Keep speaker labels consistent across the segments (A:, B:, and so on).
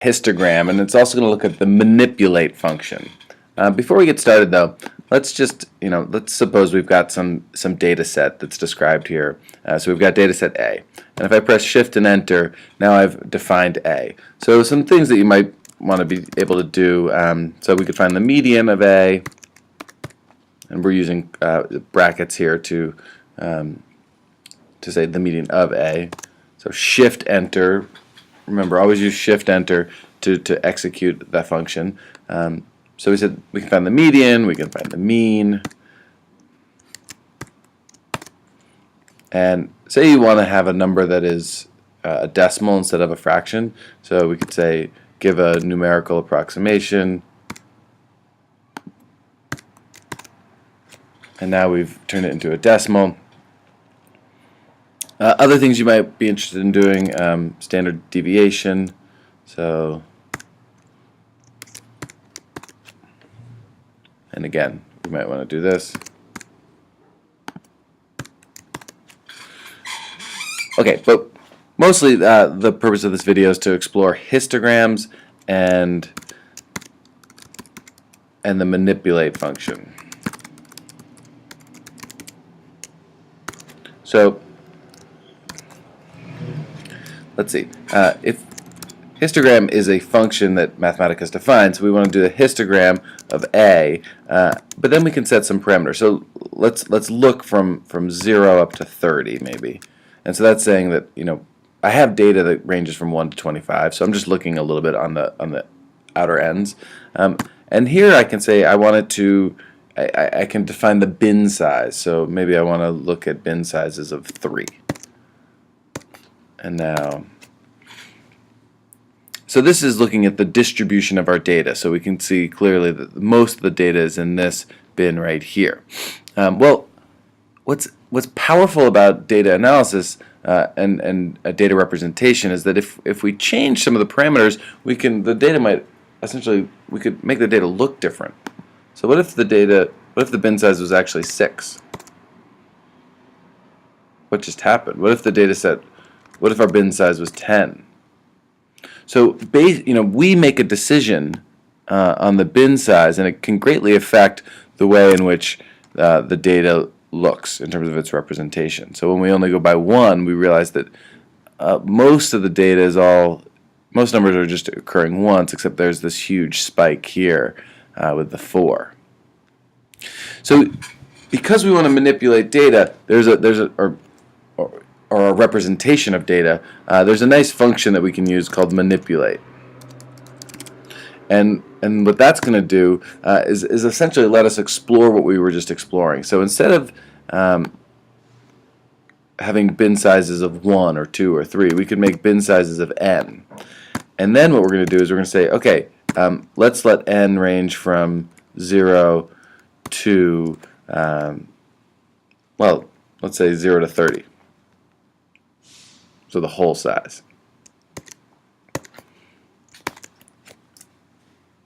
A: histogram, and it's also going to look at the manipulate function. Before we get started, though, let's just, let's suppose we've got some data set that's described here. So we've got data set A, and if I press Shift and Enter, now I've defined A. So some things that you might want to be able to do, so we could find the median of A, and we're using brackets here to say the median of A. So Shift Enter. Remember, always use Shift Enter to execute that function. So we said we can find the median, we can find the mean, and say you want to have a number that is a decimal instead of a fraction. So we could say give a numerical approximation, and now we've turned it into a decimal. Other things you might be interested in doing, standard deviation. So, and again, you might want to do this. Okay, but mostly the purpose of this video is to explore histograms and the manipulate function. So let's see. If histogram is a function that Mathematica defines, so we want to do the histogram of A, but then we can set some parameters. So let's look from 0 up to 30 maybe. And so that's saying that I have data that ranges from 1 to 25. So I'm just looking a little bit on the outer ends. And here I can say I want it to. I can define the bin size. So maybe I want to look at bin sizes of 3. And now, so this is looking at the distribution of our data. So we can see clearly that most of the data is in this bin right here. Well, what's powerful about data analysis and data representation is that if we change some of the parameters, we could make the data look different. So what if the bin size was actually 6? What just happened? What if our bin size was 10? So we make a decision on the bin size, and it can greatly affect the way in which the data looks in terms of its representation. So when we only go by 1, we realize that most of the data most numbers are just occurring once, except there's this huge spike here with the 4. So because we want to manipulate data, or a representation of data, there's a nice function that we can use called manipulate. And what that's going to do is essentially let us explore what we were just exploring. So instead of having bin sizes of 1 or 2 or 3, we could make bin sizes of n. And then what we're going to do is we're going to say, okay, let's let n range from 0 to, well, let's say 0 to 30. So the whole size.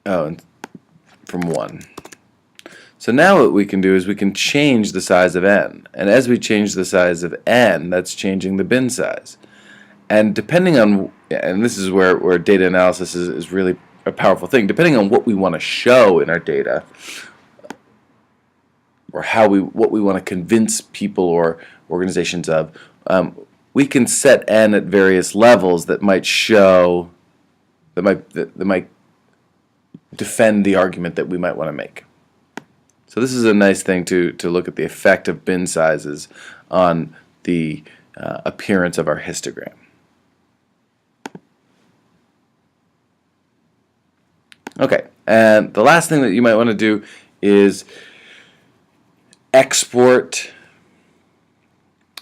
A: Oh, and from 1. So now what we can do is we can change the size of n. And as we change the size of n, that's changing the bin size. And depending on, and this is where data analysis is really a powerful thing, depending on what we want to show in our data, or what we want to convince people or organizations of, we can set n at various levels that might defend the argument that we might want to make. So this is a nice thing to look at the effect of bin sizes on the appearance of our histogram. Okay, and the last thing that you might want to do is export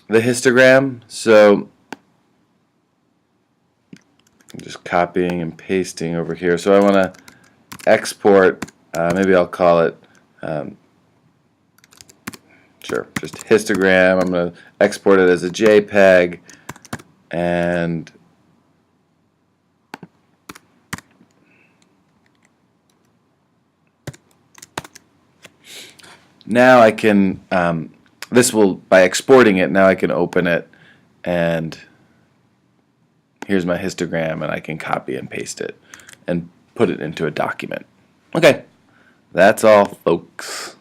A: the histogram. So I'm just copying and pasting over here. So I want to export, maybe I'll call it, sure, just histogram. I'm going to export it as a JPEG, and now I can, by exporting it, now I can open it, and here's my histogram, and I can copy and paste it and put it into a document. Okay, that's all, folks.